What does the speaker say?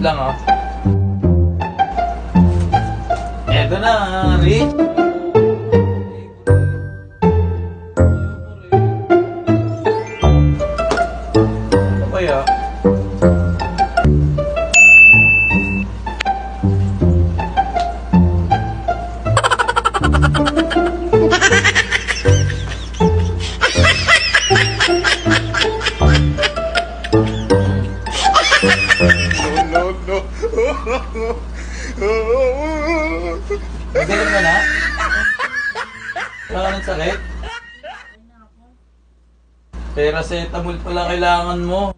lang ah. Eto na, Rich. Ano kaya? Magaling ka na? Wala ka ng sakit? Paracetamol pala kailangan mo.